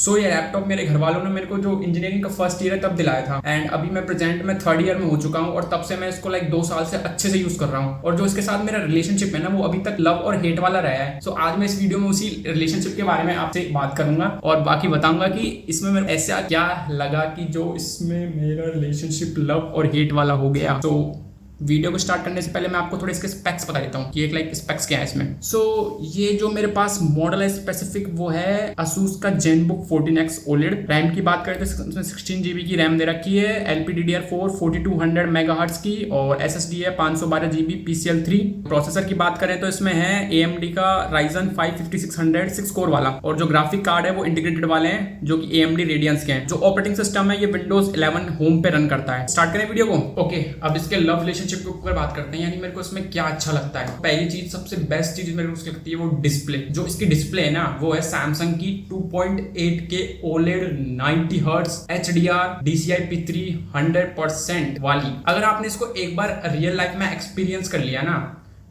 सो ये लैपटॉप मेरे घर वालों ने मेरे को जो इंजीनियरिंग का फर्स्ट ईयर है तब दिलाया था, एंड अभी मैं प्रेजेंट में थर्ड ईयर में हो चुका हूँ और तब से मैं इसको लाइक 2 साल से अच्छे से यूज कर रहा हूँ। और जो इसके साथ मेरा रिलेशनशिप है ना, वो अभी तक लव और हेट वाला रहा है। सो आज मैं इस वीडियो में उसी रिलेशनशिप के बारे में आपसे बात करूंगा और बाकी बताऊंगा कि इसमें मेरे ऐसा क्या लगा कि जो इसमें मेरा रिलेशनशिप लव और हेट वाला हो गया। तो वीडियो को स्टार्ट करने से पहले मैं आपको थोड़े इसके स्पेक्स बता देता हूँ कि एक लाइक स्पेक्स क्या है इसमें। सो ये जो मेरे पास मॉडल है स्पेसिफिक वो है Asus का ZenBook 14X OLED। रैम की बात करें तो इसमें 16 GB की रैम दे रखी है, LPDDR4 4200 मेगाहर्ट्ज की, और SSD है 512 GB PCL3। प्रोसेसर की बात करें तो इसमें है AMD का Ryzen 5 5600 6 कोर वाला, और जो ग्राफिक कार्ड है वो इंटीग्रेटेड वाले हैं जो कि AMD Radeon के हैं। जो ऑपरेटिंग सिस्टम है ये Windows 11 होम पे रन करता है। स्टार्ट करें वीडियो को। ओके, अब इसके लव रिलेशनशिप के ऊपर बात करते हैं, यानी मेरे को इसमें क्या अच्छा लगता है। पहली चीज, सबसे बेस्ट चीज मेरे को उसकी लगती है वो डिस्प्ले। जो इसकी डिस्प्ले है ना वो है सैमसंग की 2.8K OLED 90 Hz HDR DCI P3 100% वाली। अगर आपने इसको एक बार रियल लाइफ में एक्सपीरियंस कर लिया ना,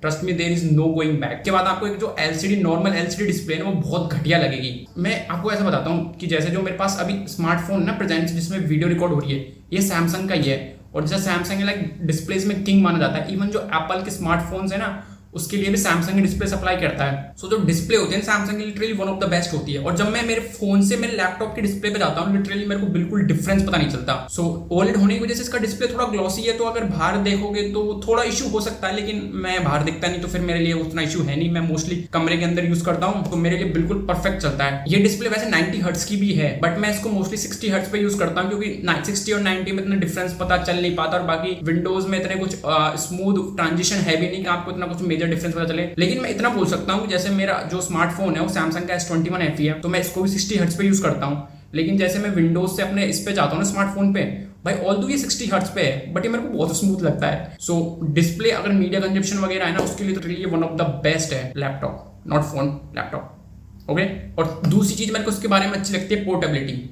trust me there is no going back. के बाद आपको एक जो LCD नॉर्मल LCD डिस्प्ले है ना वो बहुत घटिया लगेगी। मैं आपको ऐसा बताता हूँ कि जैसे जो मेरे पास अभी स्मार्टफोन ना प्रेजेंट जिसमें वीडियो रिकॉर्ड हो रही है, ये सैमसंग का ही है, और जैसे सैमसंग है लाइक डिस्प्लेस में किंग माना जाता है। इवन जो एप्पल के स्मार्टफोन्स है ना उसके लिए भी सैमसंग की डिस्प्ले सप्लाई करता है। सो जो डिस्प्ले होती है सैमसंग की literally one of the best होती है। और जब मैं मेरे फोन से मेरे लैपटॉप की डिस्प्ले पे जाता हूँ लिटरली मेरे को बिल्कुल डिफरेंस पता नहीं चलता। सो OLED होने की वजह से इसका डिस्प्ले थोड़ा ग्लॉसी है, तो अगर बाहर देखोगे तो थोड़ा इशू हो सकता है, लेकिन मैं बाहर दिखता नहीं तो फिर मेरे लिए उतना इशू है नहीं। मैं मोस्टली कमरे के अंदर यूज करता हूँ तो मेरे लिए बिल्कुल परफेक्ट चलता है। ये डिस्प्ले वैसे 90 हर्ट्ज की भी है, बट मैं इसको मोस्टली 60 हर्ट्ज पे यूज करता हूँ क्योंकि 60 और 90 में इतना डिफरेंस पता चल नहीं पाता, और बाकी विंडोज में इतने कुछ स्मूथ ट्रांजिशन है भी नहीं कि आपको इतना कुछ मेजर डिफरेंस पता चले। लेकिन मैं इतना बोल सकता हूँ जैसे मेरा जो स्मार्टफोन है वो सैमसंग का S21 FE है, तो मैं इसको भी 60 हर्ट्ज पे यूज करता हूँ। लेकिन जैसे मैं विंडोज से अपने इस पे जाता हूँ ना स्मार्टफोन पे, भाई ऑल्दो ये 60 हर्ट्ज पे है बट ये मेरे को बहुत स्मूथ लगता है। सो डिस्प्ले अगर मीडिया कंजप्शन वगैरह है ना उसके लिए तो really one of the best है laptop, not phone, laptop. Okay, और दूसरी चीज मेरे को उसके बारे में अच्छी लगती है पोर्टेबिलिटी।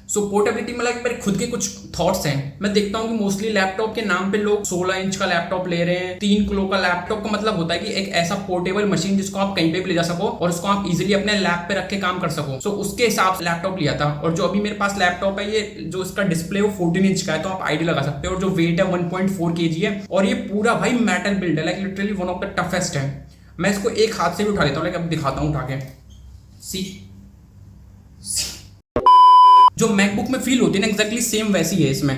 सो पोर्टेबिलिटी में लाइक मेरे खुद के कुछ थॉट्स हैं। मैं देखता हूँ कि मोस्टली लैपटॉप के नाम पे लोग 16 इंच का लैपटॉप ले रहे हैं। 3 किलो का लैपटॉप का मतलब होता है कि एक ऐसा पोर्टेबल मशीन जिसको आप कहीं पे भी ले जा सको और उसको आप इजीली अपने लैप पे रख के काम कर सको। सो उसके हिसाब से लैपटॉप लिया था। और जो अभी मेरे पास लैपटॉप है ये जो इसका डिस्प्ले वो 14 इंच का है, तो आप आईडी लगा सकते हो। और जो वेट है 1.4 kg है, और ये पूरा भाई मेटल बिल्ड है, like literally one of the toughest है। मैं इसको एक हाथ से भी उठा लेता हूँ, लाइक अब दिखाता हूँ उठा के। सी जो मैकबुक में फील होती है ना एग्जैक्टली सेम वैसी है इसमें।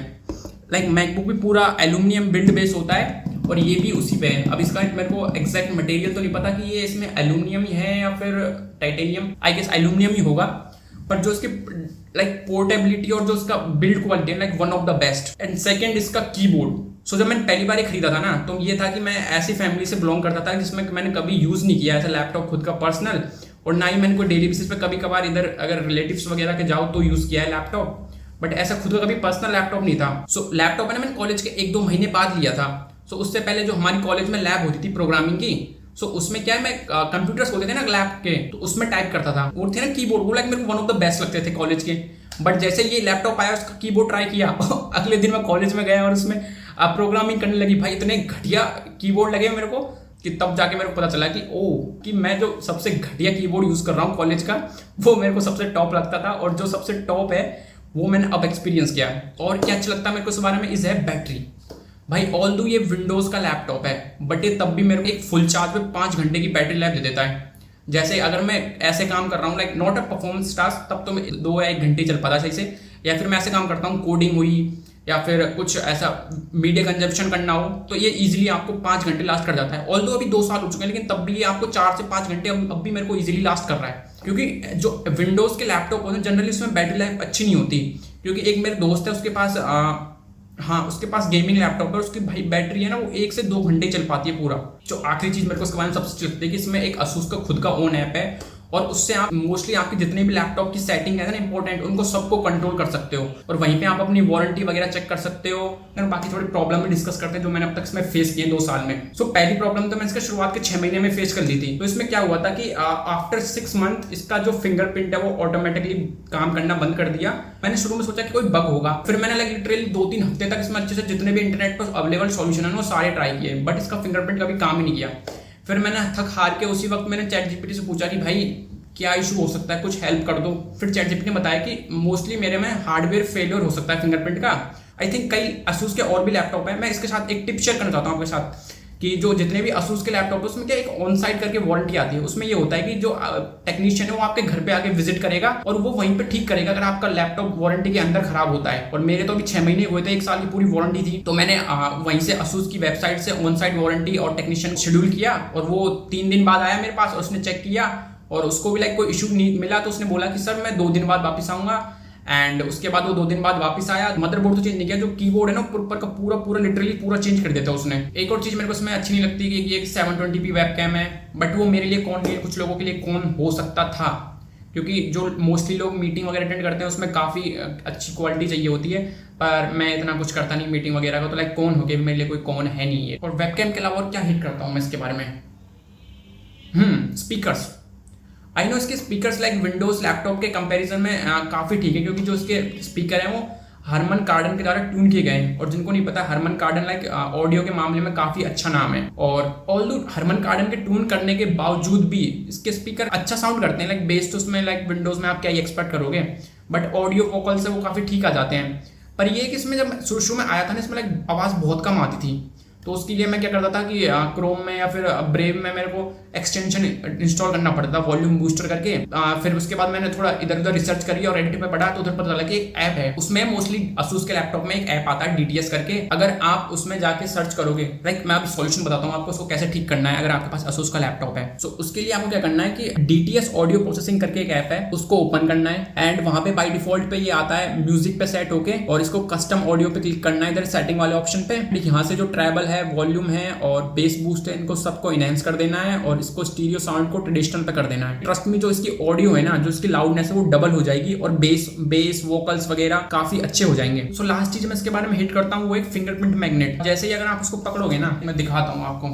लाइक मैकबुक भी पूरा एल्यूमिनियम बिल्ड बेस होता है और ये भी उसी पे है। अब इसका मेरे को एग्जैक्ट मटेरियल तो नहीं पता कि ये इसमें एल्यूमिनियम ही है या फिर टाइटेनियम, आई गेस एल्यूमिनियम ही होगा। पर जो इसके लाइक पोर्टेबिलिटी और जो इसका बिल्ड क्वालिटी है like one of the best. And second इसका कीबोर्ड। सो जब मैंने पहली बार खरीदा था ना तो ये था कि मैं ऐसी फैमिली से बिलोंग करता था जिसमें मैंने कभी यूज नहीं किया ऐसा लैपटॉप खुद का पर्सनल, और ना ही मैंने कोई डेली बेसिस पे कभी कभार इधर अगर रिलेटिव्स वगैरह के जाओ तो यूज किया है लैपटॉप, बट ऐसा खुद का कभी पर्सनल लैपटॉप नहीं था। सो लैपटॉप है ना मैंने कॉलेज के 1-2 महीने बाद लिया था। सो उससे पहले जो हमारी कॉलेज में लैब होती थी प्रोग्रामिंग की, सो उसमें क्या है मैं कंप्यूटर्स होते थे ना लैब के, तो उसमें टाइप करता था। वो थे ना कीबोर्ड, वो लाइक मेरे को वन ऑफ द बेस्ट लगते थे कॉलेज के। बट जैसे ये लैपटॉप आया उसका कीबोर्ड ट्राई किया अगले दिन मैं कॉलेज में गया और उसमें प्रोग्रामिंग करने लगी। भाई इतने घटिया कीबोर्ड लगे मेरे को कि तब जाके मेरे को पता चला कि मैं जो सबसे घटिया कीबोर्ड यूज कर रहा हूँ कॉलेज का वो मेरे को सबसे टॉप लगता था, और जो सबसे टॉप है वो मैंने अब एक्सपीरियंस किया है। और क्या अच्छा लगता है मेरे को इस बारे में इज है बैटरी। भाई ऑल्दो ये विंडोज का लैपटॉप है बट ये तब भी मेरे को एक फुल चार्ज पे 5 घंटे की बैटरी लाइफ दे देता है। जैसे अगर मैं ऐसे काम कर रहा हूँ like not a performance task, तब तो 2 या 1 घंटे चल पाता सही से, या फिर मैं ऐसे काम करता हूँ कोडिंग हुई या फिर कुछ ऐसा मीडिया कंजप्शन करना हो तो ये इजीली आपको 5 घंटे लास्ट कर जाता है। ऑल्दो अभी 2 साल हो चुके हैं लेकिन तब भी ये आपको 4 से 5 घंटे अब भी मेरे को इजीली लास्ट कर रहा है। क्योंकि जो विंडोज के लैपटॉप होते हैं जनरली उसमें बैटरी लाइफ अच्छी नहीं होती। क्योंकि एक मेरे दोस्त है उसके पास उसके पास गेमिंग लैपटॉप है, उसकी भाई बैटरी है ना वो 1 से 2 घंटे चल पाती है पूरा। जो आखिरी चीज मेरे को उसके बारे में सबसे अच्छी लगती है कि इसमें एक Asus का खुद का ओन ऐप है और उससे आप मोस्टली आपके जितने भी लैपटॉप की सेटिंग है ना इंपॉर्टेंट उनको सबको कंट्रोल कर सकते हो, और वहीं पे आप अपनी वारंटी वगैरह चेक कर सकते हो। और बाकी थोड़ी प्रॉब्लम भी डिस्कस करते हैं जो मैंने अब तक इसमें फेस किए 2 साल में। सो पहली प्रॉब्लम तो मैंने इसके शुरुआत के 6 महीने में फेस कर ली थी। तो इसमें क्या हुआ था कि आफ्टर 6 मंथ इसका जो फिंगरप्रिंट है वो ऑटोमेटिकली काम करना बंद कर दिया। मैंने शुरू में सोचा कि कोई बग होगा, फिर मैंने लाइक लिटरली 2-3 हफ्ते तक इसमें अच्छे से जितने भी इंटरनेट पर अवेलेबल सॉल्यूशन है वो सारे ट्राई किए, बट इसका फिंगरप्रिंट कभी काम ही नहीं किया। फिर मैंने थक हार के उसी वक्त मैंने ChatGPT से पूछा कि भाई क्या इशू हो सकता है, कुछ हेल्प कर दो। फिर ChatGPT ने बताया कि मोस्टली मेरे में हार्डवेयर फेलियर हो सकता है फिंगरप्रिंट का। आई थिंक कई Asus के और भी लैपटॉप है। मैं इसके साथ एक टिप शेयर करना चाहता हूँ आपके साथ कि जो जितने भी Asus के लैपटॉप है उसमें क्या एक ऑन साइट करके वारंटी आती है। उसमें ये होता है कि जो टेक्नीशियन है वो आपके घर पे आके विजिट करेगा और वो वहीं पे ठीक करेगा अगर आपका लैपटॉप वारंटी के अंदर खराब होता है। और मेरे तो अभी 6 महीने हुए थे, 1 साल की पूरी वारंटी थी, तो मैंने वहीं से Asus की वेबसाइट से ऑन साइट वारंटी और टेक्नीशियन शेड्यूल किया और वो 3 दिन बाद आया मेरे पास और उसने चेक किया और उसको भी कोई इशू नहीं मिला। तो उसने बोला कि सर मैं 2 दिन बाद वापस आऊंगा। एंड उसके बाद वो 2 दिन बाद वापस आया। मदरबोर्ड तो चेंज नहीं किया, जो कीबोर्ड है ना ऊपर का पूरा लिटरली पूरा चेंज कर देता है उसने। एक और चीज मेरे को इसमें अच्छी नहीं लगती कि ये 720p वेबकैम है, बट वो मेरे लिए कौन नहीं है, कुछ लोगों के लिए कौन हो सकता था, क्योंकि जो मोस्टली लोग मीटिंग वगैरह अटेंड करते हैं उसमें काफ़ी अच्छी क्वालिटी चाहिए होती है, पर मैं इतना कुछ करता नहीं मीटिंग वगैरह का, तो कौन हो गया, मेरे लिए कोई कौन है नहीं है। और वेबकैम के अलावा और क्या हिट करता हूँ मैं इसके बारे में, स्पीकर्स। आई नो इसके स्पीकर्स विंडोज लैपटॉप के कंपैरिजन में काफ़ी ठीक है, क्योंकि जो इसके स्पीकर हैं वो हरमन कार्डन के द्वारा ट्यून किए गए हैं। और जिनको नहीं पता, हरमन कार्डन ऑडियो के मामले में काफ़ी अच्छा नाम है। और ऑल्दो हरमन कार्डन के ट्यून करने के बावजूद भी इसके स्पीकर अच्छा साउंड करते हैं। बेस तो उसमें विंडोज में आप क्या ही एक्सपेक्ट करोगे, बट ऑडियो वोकल से वो काफ़ी ठीक आ जाते हैं। पर ये कि इसमें जब शुरू में आया था ना, इसमें आवाज़ बहुत कम आती थी, तो उसके लिए मैं क्या करता था कि क्रोम में या फिर ब्रेव में मेरे को एक्सटेंशन इंस्टॉल करना पड़ता था वॉल्यूम बूस्टर करके। फिर उसके बाद मैंने थोड़ा इधर उधर रिसर्च करी और एडिट पे पढ़ा, तो उधर पता चला कि एक ऐप है, उसमें मोस्टली Asus के लैपटॉप में एक ऐप आता है DTS करके। अगर आप उसमें जाके सर्च करोगे, मैं अब सॉल्यूशन बताता हूँ आपको उसको कैसे ठीक करना है अगर आपके पास Asus का लैपटॉप है। सो उसके लिए आपको क्या करना है कि DTS ऑडियो प्रोसेसिंग करके एक ऐप है, उसको ओपन करना है एंड वहां पे बाय डिफॉल्ट पे ये आता है म्यूजिक पे सेट होके, और इसको कस्टम ऑडियो पे क्लिक करना है इधर सेटिंग वाले ऑप्शन पे। यहाँ से जो ट्रैवल है, वॉल्यूम है और बेस बूस्ट है, इनको सबको इनहेंस कर देना है और इसको स्टीरियो साउंड को ट्रेडिशनल पे कर देना है। ट्रस्ट में जो इसकी ऑडियो है ना, जो इसकी लाउडनेस है वो डबल हो जाएगी और बेस वोकल्स वगैरह काफी अच्छे हो जाएंगे। सो लास्ट चीज मैं इसके बारे में हिट करता हूँ वो एक फिंगरप्रिंट मैग्नेट। जैसे ही अगर आप उसको पकड़ोगे ना, मैं दिखाता हूँ आपको,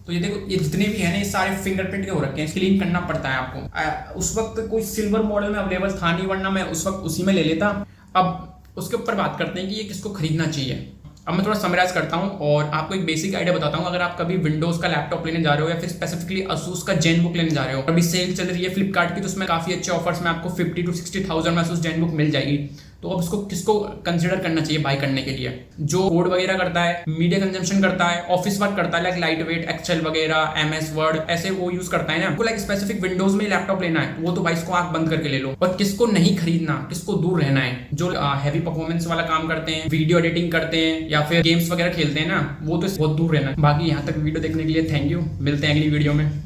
तो ये देखो, ये जितने भी है ना ये सारे फिंगरप्रिंट के हो रखे हैं, क्लीन करना पड़ता है आपको। उस वक्त कोई सिल्वर मॉडल में अवेलेबल था नहीं, वरना मैं उस वक्त उसी में ले लेता। अब उसके ऊपर बात करते हैं कि ये किसको खरीदना चाहिए। अब मैं थोड़ा समराइज करता हूँ और आपको एक बेसिक आइडिया बताता हूँ। अगर आप कभी विंडोज का लैपटॉप लेने जा रहे हो या फिर स्पेसिफिकली Asus का जेनबुक लेने जा रहे हो, अभी सेल चल रही है फ्लिपकार्ट की, तो उसमें काफी अच्छे ऑफर्स में आपको 50 to 60,000 में Asus जेनबुक मिल जाएगी। तो अब इसको किसको कंसिडर करना चाहिए बाय करने के लिए? जो कोड वगैरह करता है, मीडिया कंजम्पशन करता है, ऑफिस वर्क करता है, लाइट वेट एक्सेल वगैरह, MS वर्ड ऐसे वो यूज करता है ना, आपको स्पेसिफिक विंडोज में लैपटॉप लेना है, वो तो भाई इसको आंख बंद करके ले लो। और किसको नहीं खरीदना, किसको दूर रहना है, जो हैवी परफॉर्मेंस वाला काम करते हैं, वीडियो एडिटिंग करते हैं या फिर गेम्स वगैरह खेलते हैं ना, वो तो बहुत दूर रहना है। बाकी यहाँ तक वीडियो देखने के लिए थैंक यू, मिलते हैं अगली वीडियो में।